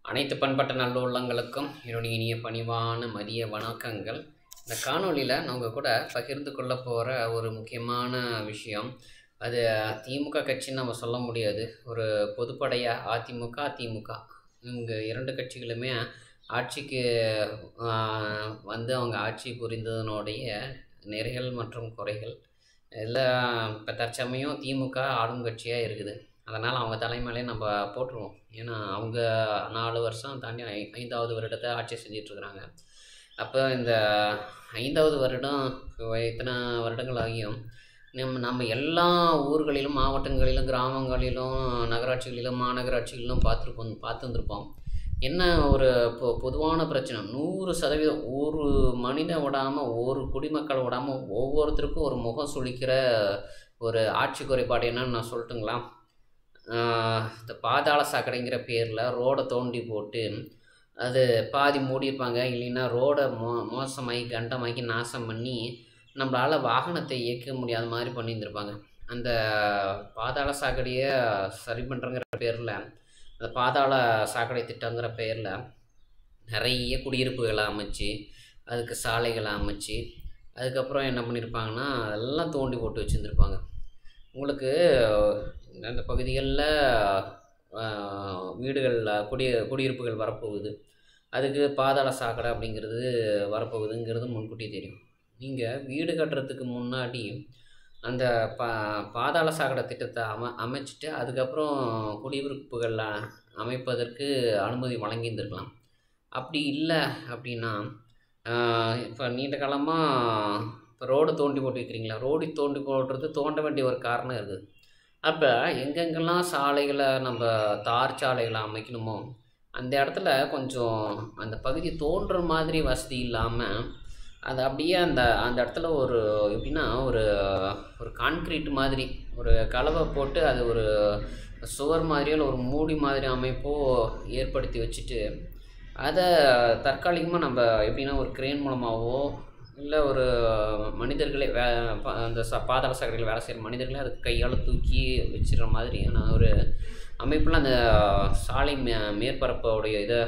அனைத்து பண்பட்ட நல்லுள்ளங்களுக்கும் என்னுடைய இனிய பணிவான மதிய வணக்கங்கள். இந்த காணொளியில் நான் உங்கள் கூட பகிர்ந்து கொள்ள போகிற ஒரு முக்கியமான விஷயம், அது திமுக கட்சின்னு நம்ம சொல்ல முடியாது. ஒரு பொதுப்படையாக அதிமுக இவங்க இரண்டு கட்சிகளுமே ஆட்சிக்கு வந்து அவங்க ஆட்சி புரிந்ததனுடைய நிறைகள் மற்றும் குறைகள் எல்லாம் இப்போ தற்சமயம் திமுக ஆளும் கட்சியாக இருக்குது. அதனால் அவங்க தலைமையிலே நம்ம போட்டுருவோம். ஏன்னா அவங்க 4 வருஷம் தாண்டி 5வது வருடத்தை ஆட்சி செஞ்சிட்ருக்குறாங்க. அப்போ இந்த 5வது வருடம் இத்தனை வருடங்கள் ஆகியும் நம்ம எல்லா ஊர்களிலும், மாவட்டங்களிலும், கிராமங்களிலும், நகராட்சிகளிலும், மாநகராட்சிகளிலும் பார்த்து வந்திருப்போம். என்ன ஒரு பொதுவான பிரச்சனை, 100% ஒரு மனிதன் விடாமல், ஒரு குடிமக்கள் விடாமல் ஒவ்வொருத்தருக்கும் ஒரு முகம் சுளிக்கிற ஒரு ஆட்சி குறைபாடு என்னன்னு நான் சொல்லட்டுங்களா? இந்த பாதாள சாக்கடைங்கிற பேரில் ரோடை தோண்டி போட்டு அது பாதி மூடியிருப்பாங்க. இல்லைன்னா ரோடை மோசமாகி கண்டமாக்கி நாசம் பண்ணி நம்மளால் வாகனத்தை இயக்க முடியாத மாதிரி பண்ணியிருந்திருப்பாங்க. அந்த பாதாள சாக்கடையை சரி பண்ணுறங்கிற பேரில், அந்த பாதாள சாக்கடை திட்டங்கிற பேரில் நிறைய குடியிருப்புகளை அமைச்சு, அதுக்கு சாலைகளை அமைச்சு, அதுக்கப்புறம் என்ன பண்ணியிருப்பாங்கன்னா அதெல்லாம் தோண்டி போட்டு வச்சுருந்துருப்பாங்க. உங்களுக்கு அந்த பகுதிகளில் வீடுகளில் குடியிருப்புகள் வரப்போகுது, அதுக்கு பாதாள சாக்கடை அப்படிங்கிறது வரப்போகுதுங்கிறது முன்கூட்டியே தெரியும். நீங்கள் வீடு கட்டுறதுக்கு முன்னாடி அந்த பாதாள சாக்கடை திட்டத்தை அமைச்சிட்டு அதுக்கப்புறம் குடியிருப்புகள் அமைப்பதற்கு அனுமதி வழங்கியிருந்துருக்கலாம். அப்படி இல்லை அப்படின்னா, இப்போ நீண்ட காலமாக இப்போ ரோடு தோண்டி போட்டு வைக்கிறீங்களா, ரோடு தோண்டி போடுறது தோண்ட வேண்டிய ஒரு காரணம் இருக்குது. அப்போ எங்கெங்கெல்லாம் சாலைகளை நம்ம தார் சாலைகளை அமைக்கணுமோ அந்த இடத்துல கொஞ்சம் அந்த பகுதி தோன்ற மாதிரி வசதி இல்லாமல் அது அப்படியே அந்த இடத்துல ஒரு எப்படின்னா ஒரு கான்க்ரீட் மாதிரி ஒரு கலவை போட்டு அது ஒரு சுவர் மாதிரியோ இல்லை ஒரு மூடி மாதிரி அமைப்போ ஏற்படுத்தி வச்சுட்டு, அதை தற்காலிகமாக நம்ம எப்படின்னா ஒரு கிரேன் மூலமாகவோ இல்லை ஒரு மனிதர்களே அந்த பாதாள சாக்கடையில் வேலை செய்கிற மனிதர்களே அதுக்கு கையால் தூக்கி வச்சிடுற மாதிரியான ஒரு அமைப்பில் அந்த சாலை மேற்பரப்போடைய இதை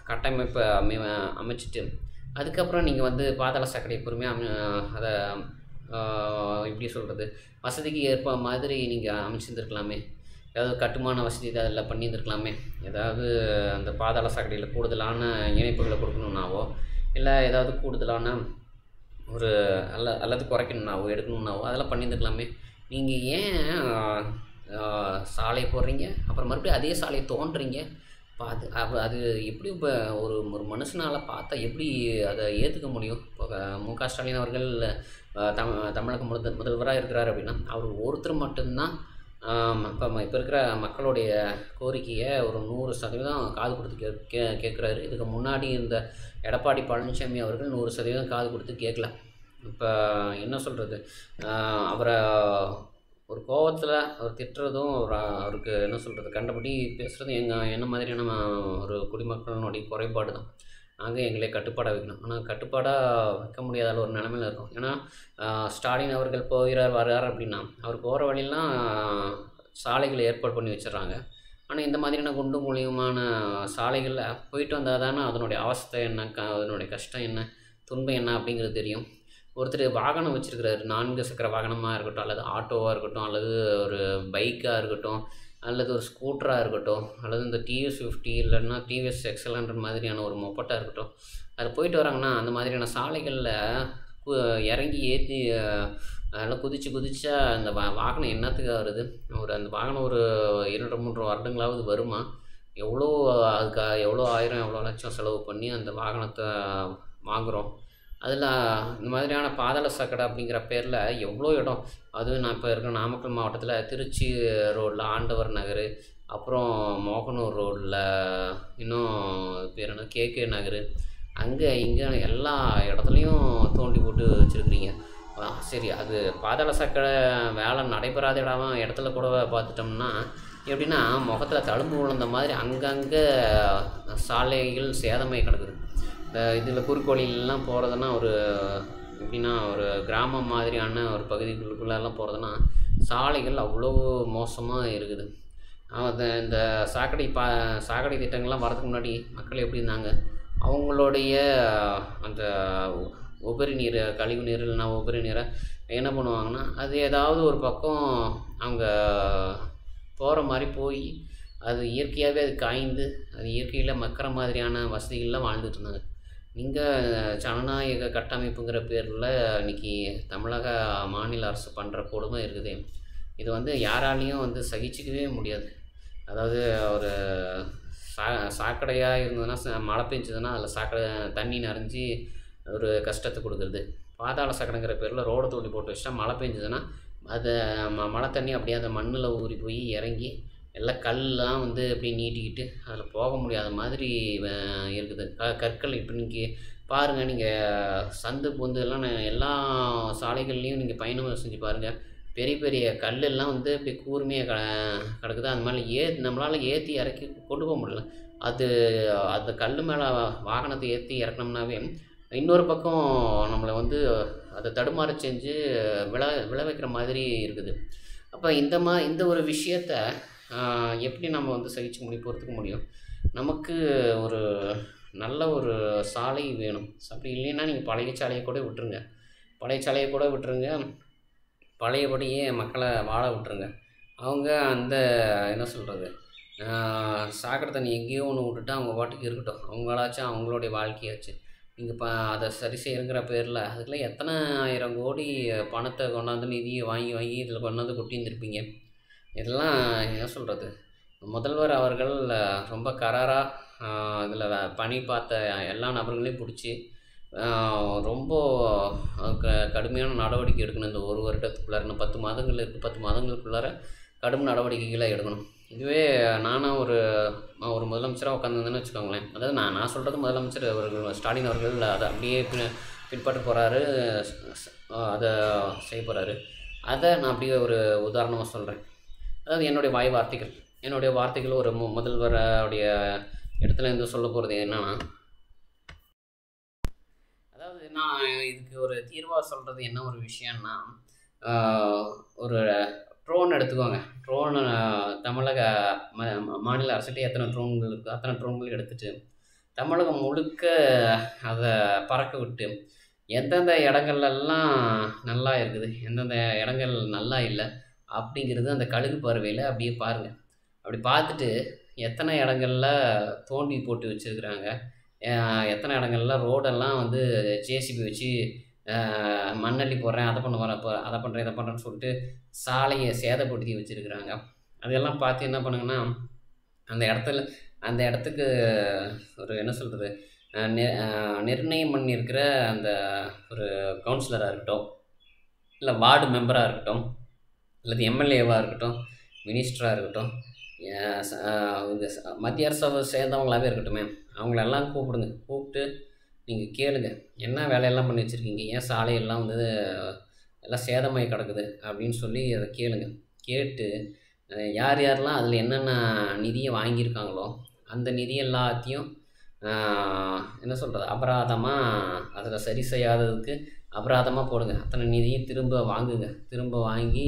கட்டமைப்பை அமைச்சிட்டு, அதுக்கப்புறம் நீங்கள் வந்து பாதாள சாக்கடை பொறுமையாக அதை எப்படி சொல்கிறது, வசதிக்கு ஏற்ப மாதிரி நீங்கள் அமைச்சிருந்துருக்கலாமே. ஏதாவது கட்டுமான வசதி அதில் பண்ணியிருந்துருக்கலாமே. ஏதாவது அந்த பாதாள சாக்கடையில் கூடுதலான இணைப்புகளை கொடுக்கணுன்னாவோ, இல்லை ஏதாவது கூடுதலான ஒரு அல்லது குறைக்கணுன்னாவோ எடுக்கணுன்னாவோ அதெல்லாம் பண்ணியிருந்துக்கலாமே. நீங்கள் ஏன் சாலை போடுறீங்க, அப்புறம் மறுபடியும் அதே சாலையை தோன்றீங்க? அது எப்படி இப்போ ஒரு மனுஷனால் பார்த்தா எப்படி அதை ஏற்றுக்க முடியும்? இப்போ மு.க. ஸ்டாலின் அவர்கள் தமிழக முதல்வராக இருக்கிறார் அப்படின்னா அவர் ஒருத்தர் மட்டும்தான் இப்போ இருக்கிற மக்களுடைய கோரிக்கையை ஒரு 100% காது கொடுத்து கேட்குறாரு. இதுக்கு முன்னாடி இந்த எடப்பாடி பழனிசாமி அவர்கள் 100% காது கொடுத்து கேட்கல. இப்போ என்ன சொல்கிறது, அவரை ஒரு கோவத்தில் அவர் திட்டுறதும் அவருக்கு என்ன சொல்கிறது கண்டபடி பேசுகிறதும் என்ன மாதிரியான ஒரு குடிமக்களினுடைய குறைபாடு தான். நாங்கள் எங்களை கட்டுப்பாடாக வைக்கணும், ஆனால் கட்டுப்பாடாக வைக்க முடியாத ஒரு நிலமையில் இருக்கும். ஏன்னா ஸ்டாலின் அவர்கள் வர்றார் அப்படின்னா அவர் போகிற வழியெல்லாம் சாலைகளை ஏற்பாடு பண்ணி வச்சிடுறாங்க. ஆனால் இந்த மாதிரியான குண்டு மூலியமான சாலைகளில் போயிட்டு வந்தால் தானே அதனுடைய அவஸ்தை என்ன, அதனுடைய கஷ்டம் என்ன, துன்பம் என்ன அப்படிங்கிறது தெரியும். ஒருத்தர் வாகனம் வச்சுருக்கிறாரு, 4 சக்கர வாகனமாக இருக்கட்டும், அல்லது ஆட்டோவாக இருக்கட்டும், அல்லது ஒரு பைக்காக இருக்கட்டும், அல்லது ஒரு ஸ்கூட்டராக இருக்கட்டும், அல்லது இந்த டிவிஎஸ் 50 இல்லைன்னா டிவிஎஸ் எக்ஸலன்ற மாதிரியான ஒரு மொப்பட்டாக இருக்கட்டும், அதில் போயிட்டு வராங்கன்னா அந்த மாதிரியான சாலைகளில் இறங்கி ஏற்றி அதெல்லாம் குதிச்சா அந்த வாகனம் என்னத்துக்கு வருது? அந்த வாகனம் ஒரு 2-3 வருடங்களாவது வருமா? அதுக்கு எவ்வளோ ஆயிரம் எவ்வளோ லட்சம் செலவு பண்ணி அந்த வாகனத்தை வாங்குகிறோம். அதில் இந்த மாதிரியான பாதாள சாக்கடை அப்படிங்கிற பேரில் எவ்வளோ இடம், அதுவும் நான் இப்போ இருக்கிற நாமக்கல் மாவட்டத்தில் திருச்சி ரோடில் ஆண்டவர் நகர், அப்புறம் மோகனூர் ரோடில் இன்னும் பேர் என்ன கேகே நகர், அங்கே இங்கே எல்லா இடத்துலையும் தோண்டி போட்டு வச்சுருக்குறீங்க. சரி, அது பாதாள சாக்கடை வேலை நடைபெறாத இடத்துல கூட பார்த்துட்டோம்னா எப்படின்னா முகத்தில் தழும்பு விழுந்த மாதிரி அங்கங்கே சாலைகள் சேதமாகி கிடக்குது. இதில் குறுக்கோளிலெலாம் போகிறதுனா ஒரு எப்படின்னா ஒரு கிராமம் மாதிரியான ஒரு பகுதிகளுக்குள்ளெல்லாம் போகிறதுனா சாலைகள் அவ்வளோ மோசமாக இருக்குது. இந்த சாக்கடை திட்டங்கள்லாம் வரதுக்கு முன்னாடி மக்கள் எப்படி இருந்தாங்க, அவங்களுடைய அந்த உபரி நீர், கழிவு நீர் இல்லைனா உபரி நீரை என்ன பண்ணுவாங்கன்னா, அது ஏதாவது ஒரு பக்கம் அவங்க போகிற மாதிரி போய் அது இயற்கையாகவே அது காய்ந்து அது இயற்கையில் மக்கிற மாதிரியான வசதிகள்லாம் வாழ்ந்துட்டு இருந்தாங்க. ஜனநாயக கட்டமைப்புங்கிற பேரில் இன்றைக்கி தமிழக மாநில அரசு பண்ணுற கொடுமை இருக்குது. இது வந்து யாராலையும் வந்து சகிச்சிக்கவே முடியாது. அதாவது ஒரு சாக்கடையாக இருந்ததுன்னா மழை பெஞ்சதுன்னா அதில் தண்ணி நிறைஞ்சி ஒரு கஷ்டத்தை கொடுக்குறது. பாதாள சாக்கடைங்கிற பேரில் ரோடை தோண்டி போட்டு வச்சுட்டா மழை பெஞ்சதுன்னா அதை மழை தண்ணி அப்படியே அந்த மண்ணில் ஊறி போய் இறங்கி எல்லாம் கல்லாம் வந்து அப்படியே நீட்டிக்கிட்டு அதில் போக முடியாத மாதிரி இருக்குது. கற்கள் இப்போ நீங்கள் பாருங்கள், நீங்கள் சந்து பொந்து எல்லாம் எல்லா சாலைகள்லேயும் நீங்கள் பயணம் செஞ்சு பாருங்கள், பெரிய பெரிய கல்லெல்லாம் வந்து இப்படி கூர்மையாக கிடக்குது. அந்த மாதிரி நம்மளால் ஏற்றி இறக்கி கொண்டு போக முடியல. அந்த கல் மேலே வாகனத்தை ஏற்றி இறக்கணும்னாவே இன்னொரு பக்கம் நம்மளை வந்து அதை தடுமாற செஞ்சு விழ வைக்கிற மாதிரி இருக்குது. அப்போ இந்த ஒரு விஷயத்த எப்படி நம்ம வந்து சகிச்சு போகிறதுக்கு முடியும்? நமக்கு ஒரு நல்ல ஒரு சாலை வேணும். அப்படி இல்லைன்னா நீங்கள் பழைய சாலையை கூட விட்டுருங்க, பழையபடியே மக்களை வாழ விட்டுருங்க. அவங்க அந்த என்ன சொல்கிறது, சாக்கடை தண்ணி எங்கேயோ ஒன்று விட்டுட்டு அவங்க பாட்டுக்கு இருக்கட்டும். அவங்களாச்சும் அவங்களுடைய வாழ்க்கையாச்சு. நீங்கள் அதை சரி செய்யுங்கிற பேரில் அதுக்கெல்லாம் எத்தனை 1000 கோடி பணத்தை கொண்டாந்து நிதியை வாங்கி இதில் கொண்டாந்து கொட்டியிருந்துருப்பீங்க. இதெல்லாம் என்ன சொல்கிறது, முதல்வர் அவர்கள் ரொம்ப கராராக இதில் பணி பார்த்த எல்லா நபர்களையும் பிடிச்சி ரொம்ப கடுமையான நடவடிக்கை எடுக்கணும். இந்த 1 வருடத்துக்குள்ளார, இன்னும் 10 மாதங்கள் இருக்குது, 10 மாதங்களுக்குள்ளார கடும் நடவடிக்கைகளை எடுக்கணும். இதுவே நானாக ஒரு முதலமைச்சராக உட்காந்துருந்தேன்னு வச்சுக்கோங்களேன். அதாவது நான் சொல்கிறது முதலமைச்சர் அவர்கள் ஸ்டாலின் அவர்கள் அதை அப்படியே பின்பற்ற போகிறாரு, அதை செய்ய போகிறாரு. அதை நான் அப்படியே ஒரு உதாரணமாக சொல்கிறேன். அதாவது என்னுடைய வார்த்தைகள் ஒரு முதல்வருடைய இடத்துல இருந்து சொல்ல போகிறது என்னென்னா, அதாவது நான் இதுக்கு ஒரு தீர்வாக சொல்கிறது என்ன ஒரு விஷயம்னா, ஒரு ட்ரோன் எடுத்துக்கோங்க. தமிழக மாநில அரசுகிட்ட எத்தனை ட்ரோன்கள் இருக்குது, அத்தனை ட்ரோன்கள் எடுத்துகிட்டு தமிழகம் முழுக்க அதை பறக்க விட்டு எந்தெந்த இடங்கள்லாம் நல்லா இருக்குது, எந்தெந்த இடங்கள் நல்லா இல்லை அப்படிங்கிறது அந்த கழுகு பார்வையில் அப்படியே பாருங்கள். அப்படி பார்த்துட்டு எத்தனை இடங்கள்ல தோண்டி போட்டு வச்சுருக்குறாங்க, எத்தனை இடங்கள்ல ரோடெல்லாம் வந்து ஜேசிபி வச்சு மண்ணள்ளி போடுறேன், அதை பண்ணுறேன் இதை பண்ணுறேன்னு சொல்லிட்டு சாலையை சேதப்படுத்தி வச்சுருக்குறாங்க. அதெல்லாம் பார்த்து என்ன பண்ணுங்கன்னா, அந்த இடத்துக்கு ஒரு என்ன சொல்கிறது, நிர்ணயம் பண்ணியிருக்கிற அந்த ஒரு கவுன்சிலராக இருக்கட்டும், இல்லை வார்டு மெம்பராக இருக்கட்டும், அல்லது எம்எல்ஏவாக இருக்கட்டும், மினிஸ்டராக இருக்கட்டும், மத்திய அரசை சேர்ந்தவங்களாகவே இருக்கட்டுமே, அவங்களெல்லாம் கூப்பிட்டு நீங்கள் கேளுங்க, என்ன வேலையெல்லாம் பண்ணி வச்சுருக்கீங்க, ஏன் சாலையெல்லாம் வந்து எல்லாம் சேதமாகி கிடக்குது அப்படின்னு சொல்லி அதை கேட்டு யாரெல்லாம் அதில் என்னென்ன நிதியை வாங்கியிருக்காங்களோ அந்த நிதி எல்லாத்தையும் என்ன சொல்கிறது, அபராதமாக அதில் சரி செய்யாததுக்கு அபராதமாக போடுங்க. அத்தனை நிதியும் திரும்ப வாங்கி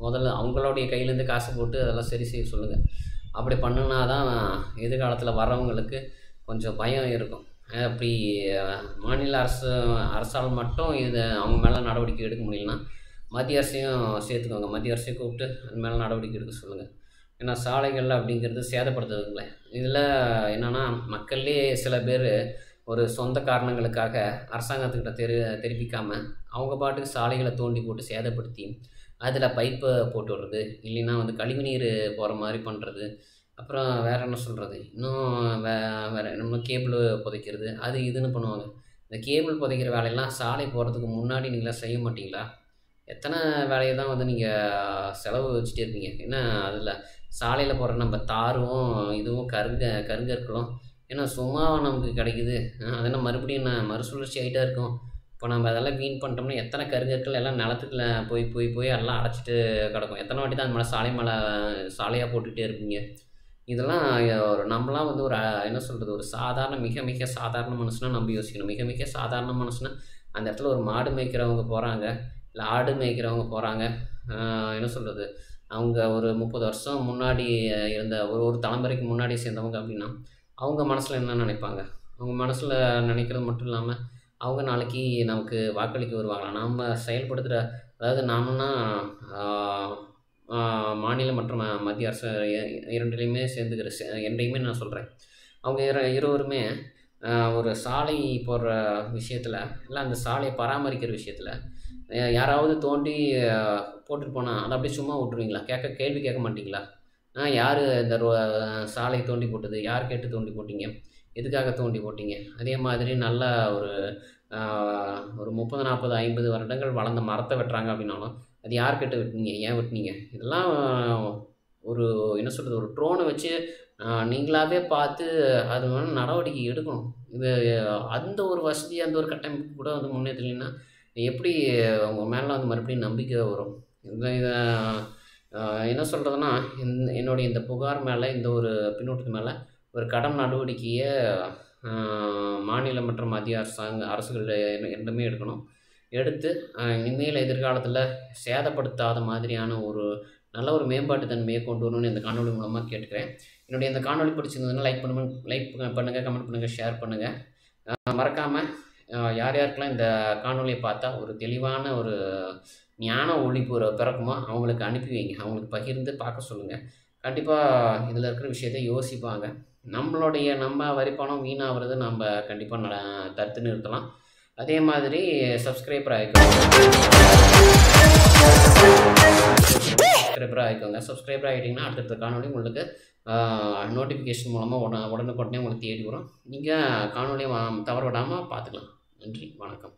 முதல்ல அவங்களுடைய கையிலேருந்து காசு போட்டு அதெல்லாம் சரி செய்ய சொல்லுங்கள். அப்படி பண்ணுனா தான் எதிர்காலத்தில் வரவங்களுக்கு கொஞ்சம் பயம் இருக்கும். அப்படி மாநில அரசால் மட்டும் இது அவங்க மேலே நடவடிக்கை எடுக்க முடியலன்னா மத்திய அரசையும் சேர்த்துக்கோங்க. மத்திய அரசையும் கூப்பிட்டு அது மேலே நடவடிக்கை எடுக்க சொல்லுங்கள். ஏன்னா சாலைகள் அப்படிங்கிறது சேதப்படுத்துறதுங்களே. இதில் என்னென்னா, மக்கள்லேயே சில பேர் ஒரு சொந்த காரணங்களுக்காக அரசாங்கத்துக்கிட்ட தெரிவிக்காமல் அவங்க பாட்டுக்கு சாலைகளை தோண்டி போட்டு சேதப்படுத்தி அதில் பைப்பை போட்டு விடுறது, இல்லைன்னா வந்து கழிவுநீர் போகிற மாதிரி பண்ணுறது, அப்புறம் வேறு என்ன சொல்கிறது, இன்னும் வேறு நம்ம கேபிள் புதைக்கிறது, அது இதுன்னு பண்ணுவாங்க. இந்த கேபிள் புதைக்கிற வேலையெல்லாம் சாலை போகிறதுக்கு முன்னாடி நீங்களாம் செய்ய மாட்டிங்களா? எத்தனை வேலையை தான் வந்து நீங்கள் செலவு வச்சுட்டே இருப்பீங்க. ஏன்னா அதில் சாலையில் போகிற நம்ம தாரும் இதுவும் கருங்கற்களும் ஏன்னா சும்மா நமக்கு கிடைக்குது, அதெல்லாம் மறுபடியும் மறுசுழற்சி ஆகிட்டே இருக்கும். இப்போ நம்ம அதெல்லாம் வீண் பண்ணிட்டோம்னா எத்தனை கருங்கற்கள் எல்லாம் நிலத்துக்குள்ள போய் எல்லாம் அடைச்சிட்டு கிடக்கும். எத்தனை வாட்டி தான் அந்த மேலே சாலையாக போட்டுக்கிட்டே இருப்பீங்க. இதெல்லாம் நம்மளாம் வந்து ஒரு என்ன சொல்கிறது, ஒரு மிக மிக சாதாரண மனுஷனாக நம்ம யோசிக்கணும். மிக மிக சாதாரண மனுஷனா அந்த இடத்துல ஒரு மாடு மேய்க்கிறவங்க போகிறாங்க, இல்லை ஆடு மேய்க்கிறவங்க போகிறாங்க, என்ன சொல்கிறது, அவங்க ஒரு 30 வருஷம் முன்னாடி இருந்த ஒரு ஒரு தலைமுறைக்கு முன்னாடி சேர்ந்தவங்க அப்படின்னா, அவங்க மனசில் என்ன நினைப்பாங்க? அவங்க மனசில் நினைக்கிறது மட்டும் இல்லாமல், அவங்க நாளைக்கு நமக்கு வாக்களிக்க வருவாங்களா? நம்ம செயல்படுத்துகிற அதாவது நாமன்னா ஆ ஆ மாநில மற்றும் மத்திய அரசு 2லையுமே சேர்ந்துக்கிற இரண்டையுமே நான் சொல்கிறேன். அவங்க இருவருமே ஒரு சாலை போடுற விஷயத்தில், இல்லை அந்த சாலையை பராமரிக்கிற விஷயத்தில் யாராவது தோண்டி போட்டுட்டு போனா, அத அப்படியே சும்மா விட்டுருவீங்களா? கேள்வி கேட்க மாட்டீங்களா? யாரு இந்த சாலை தோண்டி போட்டது? யார் கேட்டு தோண்டி போட்டீங்க? எதுக்காக தோண்டி போட்டீங்க? அதே மாதிரி நல்ல ஒரு ஆ ஒரு 30, 40, 50 வருடங்கள் வளர்ந்த மரத்த வெட்டுறாங்க அப்படின்னாலும், அது யார் கேட்டு வெட்டுனீங்க? ஏன் வெட்டுனீங்க? இதெல்லாம் ஒரு என்ன சொல்றது? ஒரு ட்ரோன வச்சு நீங்களாவே பார்த்து அது மேல நடவடிக்கை எடுக்கணும். இது அந்த ஒரு வசதி, அந்த ஒரு கட்டமைப்பு கூட வந்து முன்னேற்றலைன்னா, எப்படி உங்க மேல வந்து மறுபடியும் நம்பிக்கை வரும்? இத அ என்ன சொல்றதுன்னா, என்னுடைய இந்த புகார் மேல, இந்த ஒரு பின்னூட்டத்து மேல ஒரு கடும் நடவடிக்கைய அ மாநில மற்றும் மத்திய அரசுகள் 2மே எடுக்கணும். எடுத்து இனிமேல் எதிர்காலத்தில சேதப்படுத்தாத மாதிரியான ஒரு நல்ல ஒரு மேம்பாட்டு தன்மைய கொண்டு வரணும்னு இந்த காணொளி மூலமா கேட்டுக்கிறேன். என்னுடைய இந்த காணொளி பிடிச்சிருந்ததுன்னா லைக் பண்ணுங்க, கமெண்ட் பண்ணுங்க, ஷேர் பண்ணுங்க. மறக்காம யார் யாருக்கெல்லாம் இந்த காணொளிய பார்த்தா ஒரு தெளிவான ஒரு ஞான ஒளி பிறக்குமோ அவங்களுக்கு அனுப்பி வைங்க. அவங்களுக்கு பகிர்ந்து பார்க்க சொல்லுங்க. கண்டிப்பா இதில இருக்கிற விஷயத்த யோசிப்பாங்க. நம்ம வரி பணம் வீணாவுறத நம்ப கண்டிப்பா தடுத்து நிறுத்தலாம். அதே மாதிரி சப்ஸ்கிரைபர் ஆயிக்கோங்க. சப்ஸ்கிரைபர் ஆயிட்டீங்கன்னா, அடுத்தடுத்த காணொளி உங்களுக்கு நோட்டிஃபிகேஷன் மூலமா உடனுக்குடனே உங்களுக்கு தேடி வரும். நீங்க காணொளிய தவற விடாம பார்த்துக்கலாம். நன்றி, வணக்கம்.